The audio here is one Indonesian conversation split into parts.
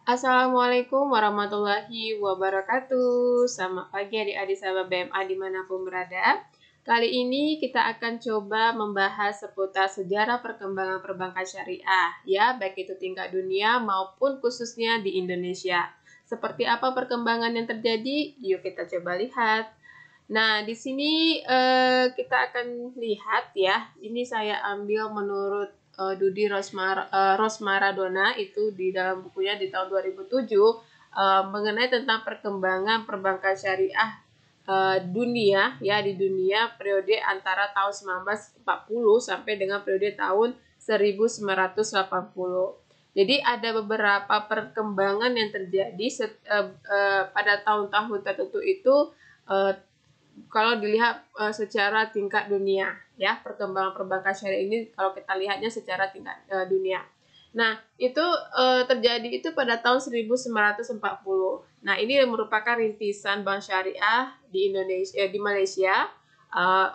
Assalamualaikum warahmatullahi wabarakatuh. Selamat pagi adik-adik sahabat BMA dimanapun berada. Kali ini kita akan coba membahas seputar sejarah perkembangan perbankan syariah, ya, baik itu tingkat dunia maupun khususnya di Indonesia. Seperti apa perkembangan yang terjadi? Yuk kita coba lihat. Nah, di sini kita akan lihat ya. Ini saya ambil menurut Dudi Rosmaradona itu di dalam bukunya di tahun 2007 mengenai tentang perkembangan perbankan syariah dunia ya di dunia periode antara tahun 1940 sampai dengan periode tahun 1980. Jadi ada beberapa perkembangan yang terjadi pada tahun-tahun tertentu itu kalau dilihat secara tingkat dunia ya, perkembangan perbankan syariah ini kalau kita lihatnya secara tingkat dunia. Nah, itu terjadi itu pada tahun 1940. Nah, ini merupakan rintisan bank syariah di Indonesia di Malaysia.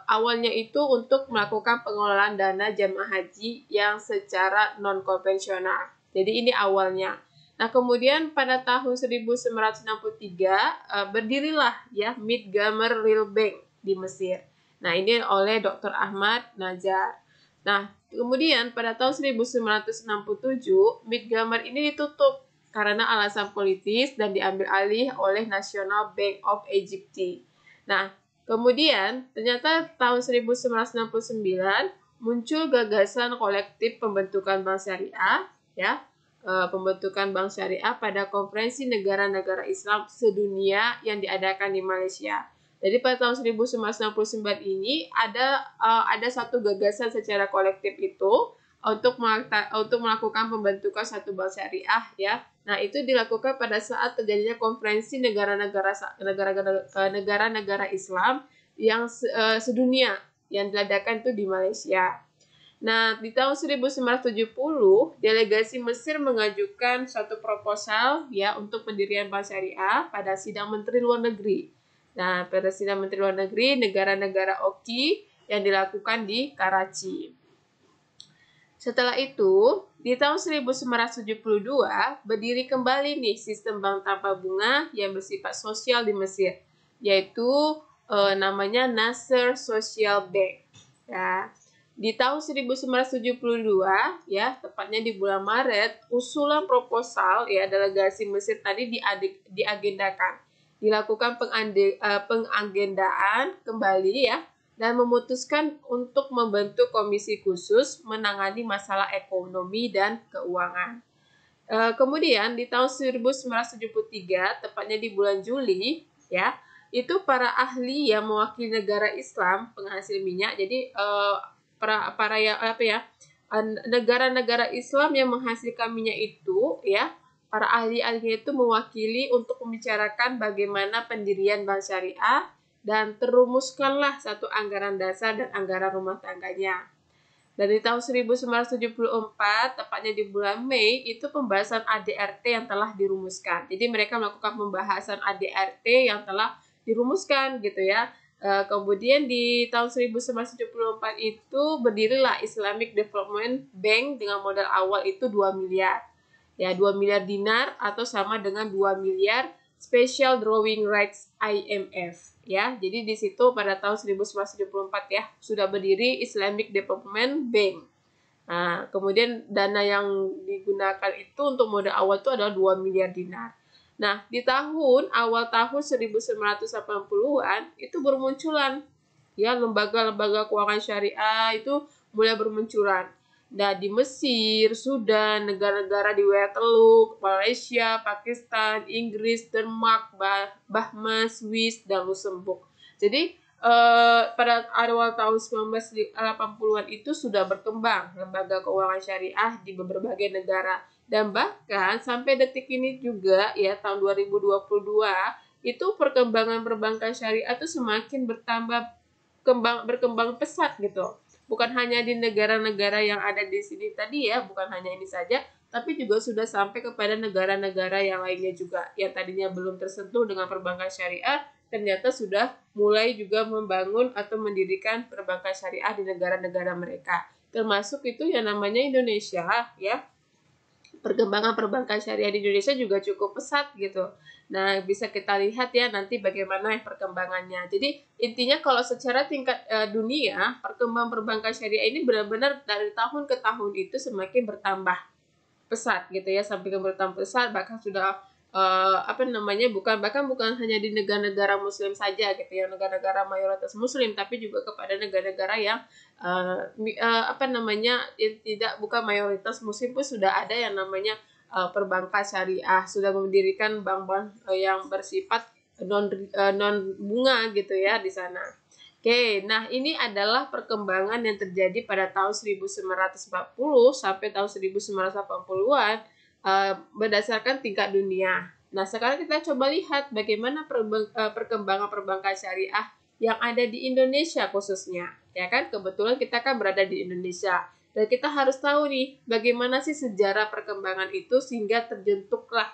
Awalnya itu untuk melakukan pengelolaan dana jamaah haji yang secara non konvensional. Jadi ini awalnya. Nah, kemudian pada tahun 1963 berdirilah ya Montgomery Real Bank di Mesir. Nah, ini oleh Dr. Ahmad Najjar. Nah, kemudian pada tahun 1967 Montgomery ini ditutup karena alasan politis dan diambil alih oleh National Bank of Egypt. Nah, kemudian ternyata tahun 1969 muncul gagasan kolektif pembentukan bank syariah ya. Pembentukan bank syariah pada konferensi negara-negara Islam sedunia yang diadakan di Malaysia. Jadi pada tahun 1969 ini ada satu gagasan secara kolektif itu untuk melakukan pembentukan satu bank syariah ya. Nah, itu dilakukan pada saat terjadinya konferensi negara-negara Islam yang sedunia yang diadakan itu di Malaysia. Nah, di tahun 1970, delegasi Mesir mengajukan suatu proposal ya untuk pendirian bank syariah pada sidang Menteri Luar Negeri. Nah, pada sidang Menteri Luar Negeri negara-negara OKI yang dilakukan di Karachi. Setelah itu, di tahun 1972 berdiri kembali nih sistem bank tanpa bunga yang bersifat sosial di Mesir, yaitu namanya Nasser Social Bank. Ya. Di tahun 1972 ya, tepatnya di bulan Maret, usulan proposal ya delegasi Mesir tadi diagendakan. Dilakukan pengagendaan kembali ya dan memutuskan untuk membentuk komisi khusus menangani masalah ekonomi dan keuangan. Kemudian di tahun 1973, tepatnya di bulan Juli ya, itu para ahli yang mewakili negara Islam penghasil minyak. Jadi negara-negara Islam yang menghasilkan minyak itu ya, para ahli-ahli itu mewakili untuk membicarakan bagaimana pendirian bank syariah dan terumuskanlah satu anggaran dasar dan anggaran rumah tangganya. Dari tahun 1974, tepatnya di bulan Mei, itu pembahasan ADRT yang telah dirumuskan. Jadi mereka melakukan pembahasan ADRT yang telah dirumuskan gitu ya. Kemudian di tahun 1974 itu berdirilah Islamic Development Bank dengan modal awal itu 2 miliar. Ya, 2 miliar dinar atau sama dengan 2 miliar Special Drawing Rights IMF ya. Jadi di situ pada tahun 1974 ya sudah berdiri Islamic Development Bank. Nah, kemudian dana yang digunakan itu untuk modal awal itu adalah 2 miliar dinar. Nah, di awal tahun 1980-an itu bermunculan ya lembaga-lembaga keuangan syariah itu mulai bermunculan. Nah, di Mesir, Sudan, negara-negara di wilayah Teluk, Malaysia, Pakistan, Inggris, Denmark, Bahamas, Swiss, dan Luxembourg. Jadi, pada awal tahun 1980-an itu sudah berkembang lembaga keuangan syariah di berbagai negara. Dan bahkan sampai detik ini juga ya tahun 2022 itu perkembangan perbankan syariah itu semakin berkembang pesat gitu. Bukan hanya di negara-negara yang ada di sini tadi ya, bukan hanya ini saja, tapi juga sudah sampai kepada negara-negara yang lainnya juga yang tadinya belum tersentuh dengan perbankan syariah, ternyata sudah mulai juga membangun atau mendirikan perbankan syariah di negara-negara mereka. Termasuk itu yang namanya Indonesia ya. perkembangan perbankan syariah di Indonesia juga cukup pesat gitu. Nah, bisa kita lihat ya nanti bagaimana perkembangannya. Jadi, intinya kalau secara tingkat dunia, perkembangan perbankan syariah ini benar-benar dari tahun ke tahun itu semakin bertambah pesat gitu ya, sampai ke bertambah pesat, bahkan sudah bukan hanya di negara-negara muslim saja gitu ya, negara-negara mayoritas muslim, tapi juga kepada negara-negara yang yang bukan mayoritas muslim pun sudah ada yang namanya perbankan syariah, sudah mendirikan bank-bank yang bersifat non bunga gitu ya di sana. Oke, nah ini adalah perkembangan yang terjadi pada tahun 1940 sampai tahun 1980-an berdasarkan tingkat dunia. Nah, sekarang kita coba lihat bagaimana perkembangan perbankan syariah yang ada di Indonesia khususnya. Ya kan, kebetulan kita kan berada di Indonesia. Dan kita harus tahu nih, bagaimana sih sejarah perkembangan itu sehingga terbentuklah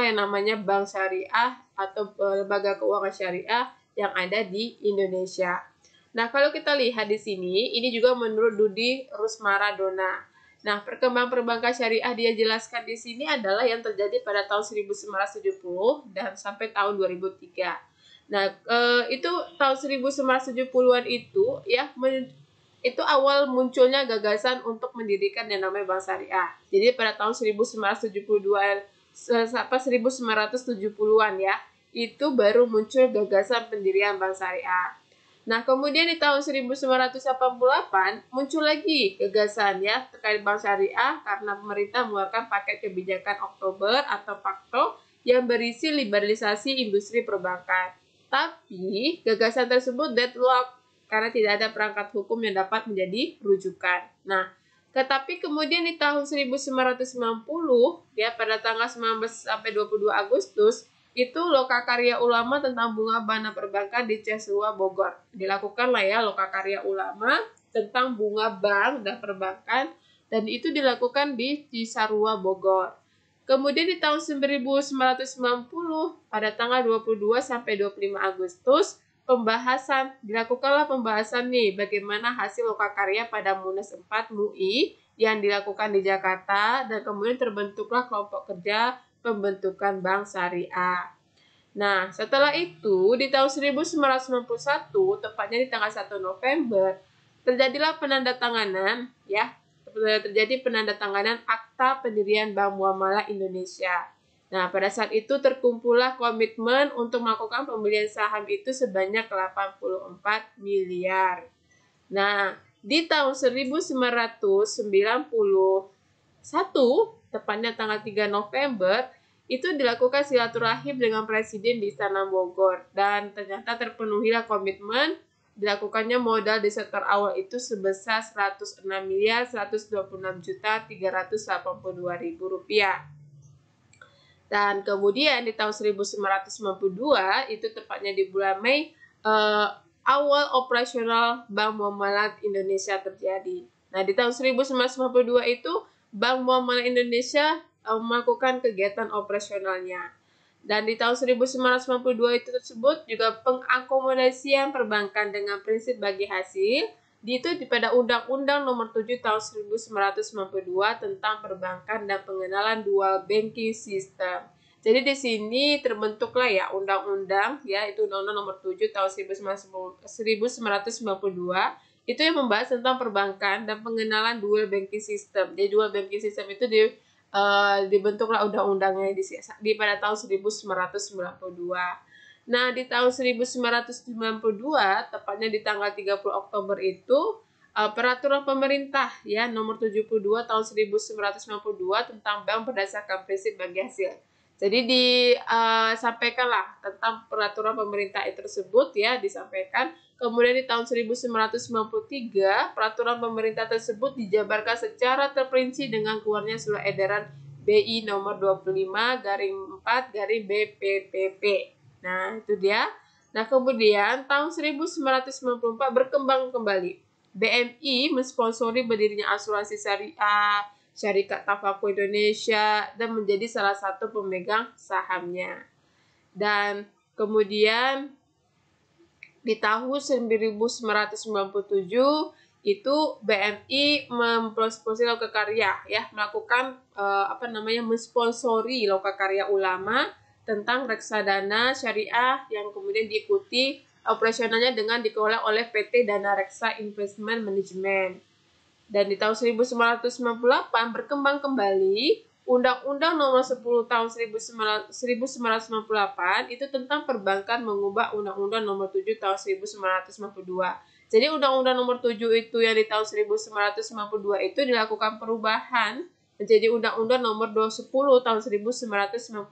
yang namanya bank syariah atau lembaga keuangan syariah yang ada di Indonesia. Nah, kalau kita lihat di sini, ini juga menurut Dudi Rusmaradona. Nah, perkembangan perbankan syariah dia jelaskan di sini adalah yang terjadi pada tahun 1970 dan sampai tahun 2003. Nah, itu tahun 1970-an itu ya itu awal munculnya gagasan untuk mendirikan yang namanya bank syariah. Jadi pada tahun 1972 sampai 1970-an ya, itu baru muncul gagasan pendirian bank syariah. Nah, kemudian di tahun 1988 muncul lagi gagasan ya terkait bank syariah karena pemerintah mengeluarkan paket kebijakan Oktober atau Pakto yang berisi liberalisasi industri perbankan. Tapi gagasan tersebut deadlock karena tidak ada perangkat hukum yang dapat menjadi rujukan. Nah, tetapi kemudian di tahun 1990 ya pada tanggal 19 sampai 22 Agustus itu Lokakarya Ulama tentang bunga bana perbankan di Cisarua Bogor. Dilakukanlah ya Lokakarya Ulama tentang bunga bank dan perbankan dan itu dilakukan di Cisarua Bogor. Kemudian di tahun 1990 pada tanggal 22 sampai 25 Agustus dilakukanlah pembahasan nih bagaimana hasil lokakarya pada Munas 4 MUI yang dilakukan di Jakarta dan kemudian terbentuklah kelompok kerja pembentukan bank syariah. Nah, setelah itu di tahun 1991, tepatnya di tanggal 1 November, terjadilah penandatanganan Akta Pendirian Bank Muamalah Indonesia. Nah, pada saat itu terkumpullah komitmen untuk melakukan pembelian saham itu sebanyak 84 miliar. Nah, di tahun 1991, tepatnya tanggal 3 November, itu dilakukan silaturahim dengan Presiden di Istana Bogor. Dan ternyata terpenuhilah komitmen, dilakukannya modal di sektor awal itu sebesar Rp106.386.382.000. Dan kemudian di tahun 1992, itu tepatnya di bulan Mei, awal operasional Bank Muamalah Indonesia terjadi. Nah, di tahun 1992 itu Bank Muamalah Indonesia melakukan kegiatan operasionalnya. Dan di tahun 1992 itu tersebut juga pengakomodasian perbankan dengan prinsip bagi hasil itu pada Undang-Undang Nomor 7 Tahun 1992 tentang perbankan dan pengenalan dual banking system. Jadi di sini terbentuklah ya undang-undang ya itu Undang-Undang Nomor 7 Tahun 1992 itu yang membahas tentang perbankan dan pengenalan dual banking system. Jadi dual banking system itu dibentuklah undang-undangnya pada tahun 1992. Nah, di tahun 1992, tepatnya di tanggal 30 Oktober itu, peraturan pemerintah ya nomor 72 tahun 1992 tentang bank berdasarkan prinsip bagi hasil. Jadi disampaikanlah tentang peraturan pemerintah tersebut ya disampaikan. Kemudian di tahun 1993, peraturan pemerintah tersebut dijabarkan secara terperinci dengan keluarnya surat edaran BI nomor 25/4/BPPP. Nah, itu dia. Nah, kemudian tahun 1994 berkembang kembali. BMI mensponsori berdirinya asuransi syariah, Syarikat Tafakur Indonesia, dan menjadi salah satu pemegang sahamnya. Dan kemudian di tahun 1997 itu BMI memsponsori lokakarya ya, melakukan mensponsori lokakarya ulama tentang reksadana syariah yang kemudian diikuti operasionalnya dengan dikelola oleh PT Dana Reksa Investment Management. Dan di tahun 1998 berkembang kembali Undang-Undang Nomor 10 Tahun 1998 itu tentang perbankan mengubah Undang-Undang Nomor 7 Tahun 1992. Jadi Undang-Undang Nomor 7 itu yang di tahun 1992 itu dilakukan perubahan menjadi Undang-Undang Nomor 10 Tahun 1998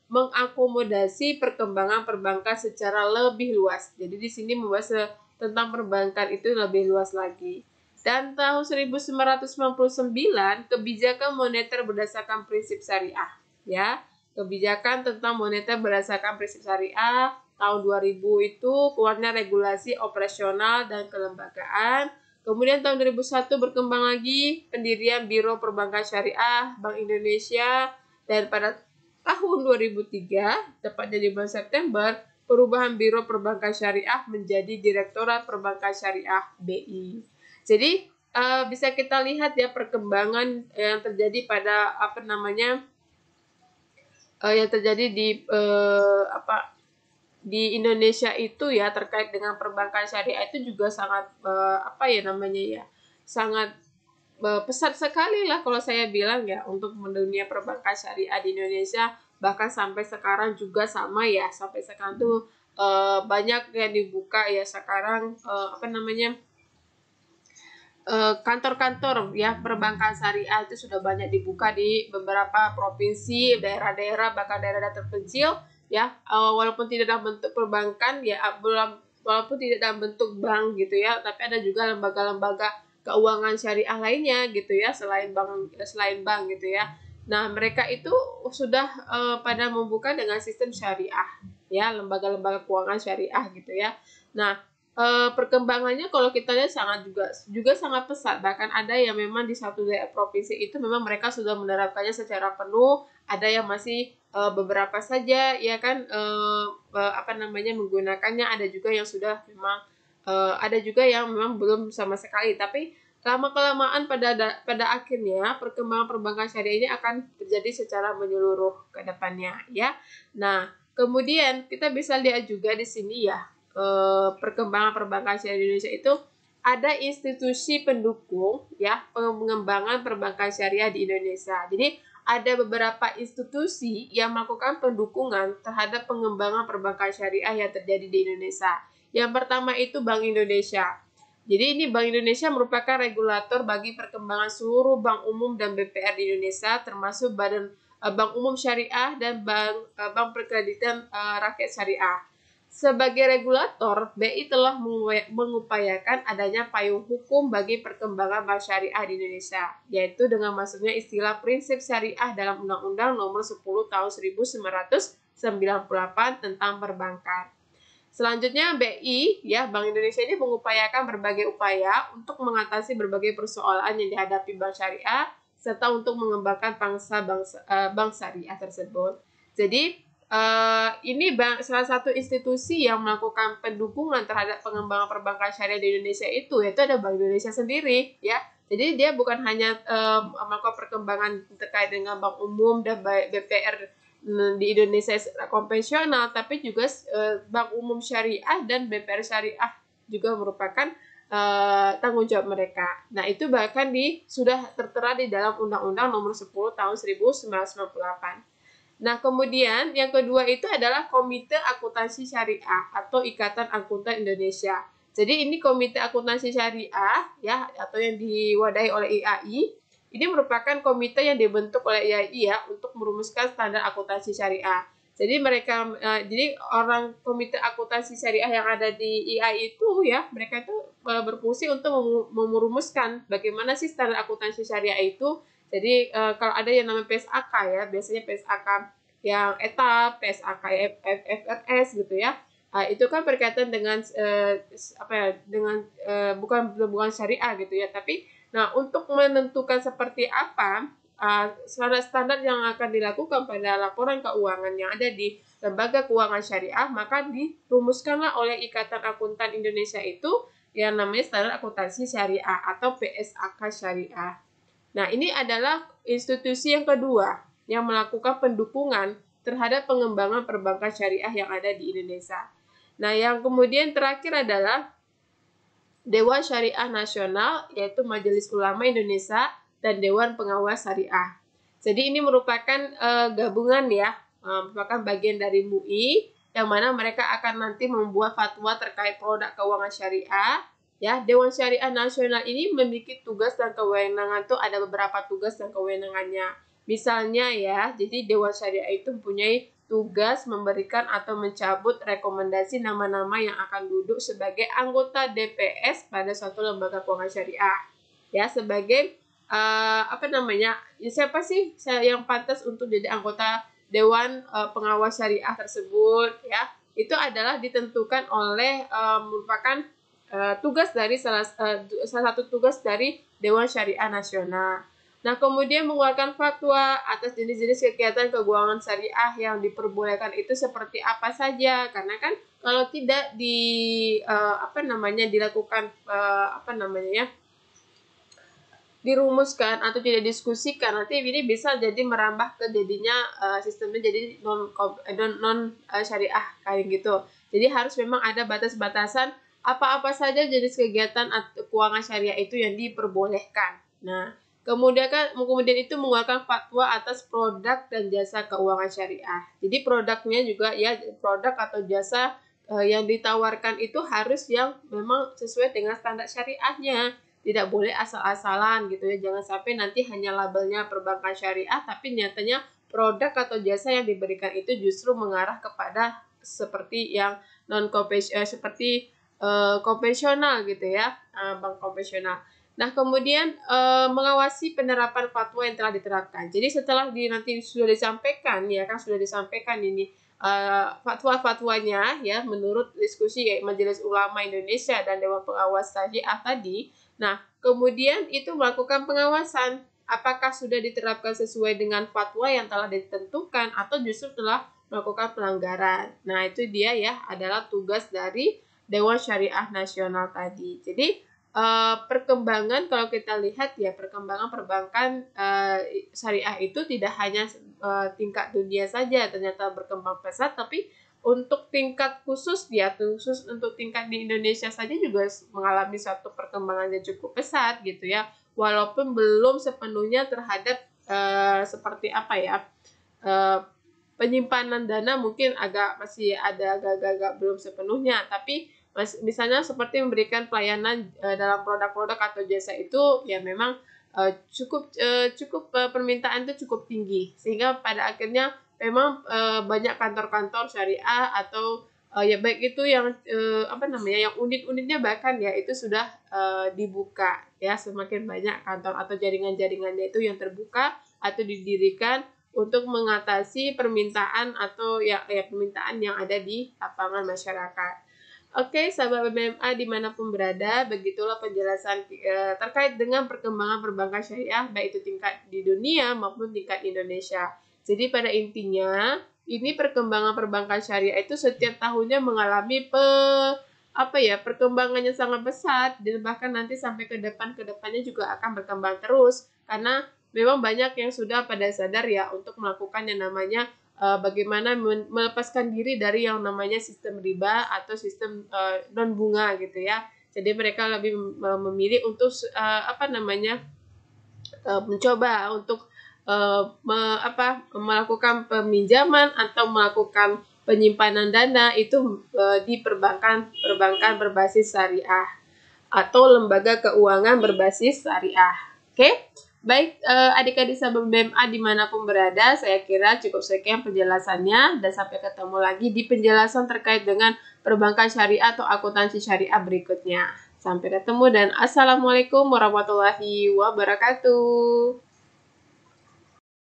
mengakomodasi perkembangan perbankan secara lebih luas. Jadi di sini membahas tentang perbankan itu lebih luas lagi. Dan tahun 1999 kebijakan moneter berdasarkan prinsip syariah ya. Kebijakan tentang moneter berdasarkan prinsip syariah tahun 2000 itu keluarnya regulasi operasional dan kelembagaan. Kemudian tahun 2001 berkembang lagi pendirian Biro Perbankan Syariah Bank Indonesia, dan pada tahun 2003 tepatnya di bulan September perubahan Biro Perbankan Syariah menjadi Direktorat Perbankan Syariah BI. Jadi bisa kita lihat ya perkembangan yang terjadi pada yang terjadi di Indonesia itu ya terkait dengan perbankan syariah itu juga sangat sangat pesat sekali lah kalau saya bilang ya untuk dunia perbankan syariah di Indonesia, bahkan sampai sekarang juga sama ya, sampai sekarang tuh banyak yang dibuka ya sekarang kantor-kantor ya perbankan syariah itu sudah banyak dibuka di beberapa provinsi, daerah-daerah, bahkan daerah terpencil ya, walaupun tidak dalam bentuk perbankan ya, walaupun tidak dalam bentuk bank gitu ya, tapi ada juga lembaga-lembaga keuangan syariah lainnya gitu ya, selain bank gitu ya. Nah, mereka itu sudah pada membuka dengan sistem syariah ya, lembaga-lembaga keuangan syariah gitu ya. Nah, perkembangannya kalau kita lihat juga sangat pesat, bahkan ada yang memang di satu daerah provinsi itu memang mereka sudah menerapkannya secara penuh, ada yang masih beberapa saja ya kan menggunakannya, ada juga yang sudah memang ada juga yang memang belum sama sekali, tapi lama-kelamaan pada akhirnya perkembangan perbankan syariah ini akan terjadi secara menyeluruh ke depannya ya. Nah, kemudian kita bisa lihat juga di sini ya, perkembangan perbankan syariah di Indonesia itu ada institusi pendukung ya pengembangan perbankan syariah di Indonesia. Jadi ada beberapa institusi yang melakukan pendukungan terhadap pengembangan perbankan syariah yang terjadi di Indonesia. Yang pertama itu Bank Indonesia. Jadi ini Bank Indonesia merupakan regulator bagi perkembangan seluruh bank umum dan BPR di Indonesia, termasuk Badan Bank Umum Syariah dan Bank Perkreditan Rakyat Syariah. Sebagai regulator, BI telah mengupayakan adanya payung hukum bagi perkembangan bank syariah di Indonesia, yaitu dengan masuknya istilah prinsip syariah dalam Undang-Undang Nomor 10 Tahun 1998 tentang perbankan. Selanjutnya BI, ya Bank Indonesia ini mengupayakan berbagai upaya untuk mengatasi berbagai persoalan yang dihadapi bank syariah, serta untuk mengembangkan bank syariah tersebut. Jadi, ini salah satu institusi yang melakukan pendukungan terhadap pengembangan perbankan syariah di Indonesia itu, yaitu ada Bank Indonesia sendiri ya. Jadi dia bukan hanya melakukan perkembangan terkait dengan bank umum dan BPR di Indonesia konvensional, tapi juga bank umum syariah dan BPR syariah juga merupakan tanggung jawab mereka. Nah, itu bahkan sudah tertera di dalam Undang-Undang Nomor 10 Tahun 1998. Nah, kemudian yang kedua itu adalah Komite Akuntansi Syariah atau Ikatan Akuntan Indonesia. Jadi ini Komite Akuntansi Syariah ya, atau yang diwadahi oleh IAI. Ini merupakan komite yang dibentuk oleh IAI ya untuk merumuskan standar akuntansi syariah. Jadi jadi orang Komite Akuntansi Syariah yang ada di IAI itu ya, mereka itu berfungsi untuk merumuskan bagaimana sih standar akuntansi syariah itu. Jadi kalau ada yang namanya PSAK ya, biasanya PSAK yang etap, PSAK FRS gitu ya. Itu kan berkaitan dengan bukan syariah gitu ya, tapi untuk menentukan seperti apa standar-standar yang akan dilakukan pada laporan keuangan yang ada di lembaga keuangan syariah, maka dirumuskanlah oleh Ikatan Akuntan Indonesia itu yang namanya Standar Akuntansi Syariah atau PSAK Syariah. Nah, ini adalah institusi yang kedua yang melakukan pendukungan terhadap pengembangan perbankan syariah yang ada di Indonesia. Nah, yang kemudian terakhir adalah Dewan Syariah Nasional, yaitu Majelis Ulama Indonesia dan Dewan Pengawas Syariah. Jadi ini merupakan gabungan ya, merupakan bagian dari MUI, yang mana mereka akan nanti membuat fatwa terkait produk keuangan syariah. Ya, Dewan Syariah Nasional ini memiliki tugas dan kewenangan tuh ada beberapa tugas dan kewenangannya. Misalnya ya, jadi Dewan Syariah itu mempunyai tugas memberikan atau mencabut rekomendasi nama-nama yang akan duduk sebagai anggota DPS pada suatu lembaga keuangan syariah. Ya, sebagai siapa sih yang pantas untuk jadi anggota Dewan Pengawas Syariah tersebut ya. Itu adalah ditentukan oleh merupakan tugas dari salah satu tugas dari Dewan Syariah Nasional. Nah, kemudian mengeluarkan fatwa atas jenis-jenis kegiatan keuangan syariah yang diperbolehkan itu seperti apa saja, karena kan kalau tidak dilakukan dirumuskan atau tidak diskusikan, nanti ini bisa jadi merambah ke jadinya sistemnya jadi non syariah kayak gitu. Jadi harus memang ada batas-batasan apa-apa saja jenis kegiatan keuangan syariah itu yang diperbolehkan. Nah, kemudian itu mengeluarkan fatwa atas produk dan jasa keuangan syariah. Jadi produknya juga ya, produk atau jasa yang ditawarkan itu harus yang memang sesuai dengan standar syariahnya. Tidak boleh asal-asalan gitu ya. Jangan sampai nanti hanya labelnya perbankan syariah, tapi nyatanya produk atau jasa yang diberikan itu justru mengarah kepada seperti yang konvensional gitu ya, bank konvensional. Nah, kemudian mengawasi penerapan fatwa yang telah diterapkan. Jadi setelah nanti sudah disampaikan ya kan, sudah disampaikan ini fatwa-fatwanya ya menurut diskusi Majelis Ulama Indonesia dan Dewan Pengawas Syariah tadi. Nah, kemudian itu melakukan pengawasan apakah sudah diterapkan sesuai dengan fatwa yang telah ditentukan atau justru telah melakukan pelanggaran. Nah, itu dia ya adalah tugas dari Dewan Syariah Nasional tadi. Jadi perkembangan kalau kita lihat ya, perkembangan perbankan syariah itu tidak hanya tingkat dunia saja ternyata berkembang pesat, tapi untuk tingkat khusus untuk tingkat di Indonesia saja juga mengalami suatu perkembangan yang cukup pesat gitu ya, walaupun belum sepenuhnya terhadap seperti apa ya, penyimpanan dana mungkin masih ada agak-agak belum sepenuhnya, tapi misalnya seperti memberikan pelayanan dalam produk-produk atau jasa itu ya memang cukup permintaan itu cukup tinggi, sehingga pada akhirnya memang banyak kantor-kantor syariah atau ya baik itu yang yang unit-unitnya bahkan ya itu sudah dibuka ya, semakin banyak kantor atau jaringan-jaringannya itu yang terbuka atau didirikan untuk mengatasi permintaan atau permintaan yang ada di lapangan masyarakat. Oke, sahabat BMA dimanapun berada, begitulah penjelasan terkait dengan perkembangan perbankan syariah, baik itu tingkat di dunia maupun tingkat Indonesia. Jadi pada intinya, ini perkembangan perbankan syariah itu setiap tahunnya mengalami perkembangannya sangat pesat, dan bahkan nanti sampai ke depannya juga akan berkembang terus, karena memang banyak yang sudah pada sadar ya untuk melakukan yang namanya bagaimana melepaskan diri dari yang namanya sistem riba atau sistem non bunga gitu ya. Jadi mereka lebih memilih untuk mencoba untuk melakukan peminjaman atau melakukan penyimpanan dana itu di perbankan berbasis syariah atau lembaga keuangan berbasis syariah. Oke? Baik, adik-adik sahabat BMA dimanapun berada, saya kira cukup sekian penjelasannya, dan sampai ketemu lagi di penjelasan terkait dengan perbankan syariah atau akuntansi syariah berikutnya. Sampai ketemu dan assalamualaikum warahmatullahi wabarakatuh.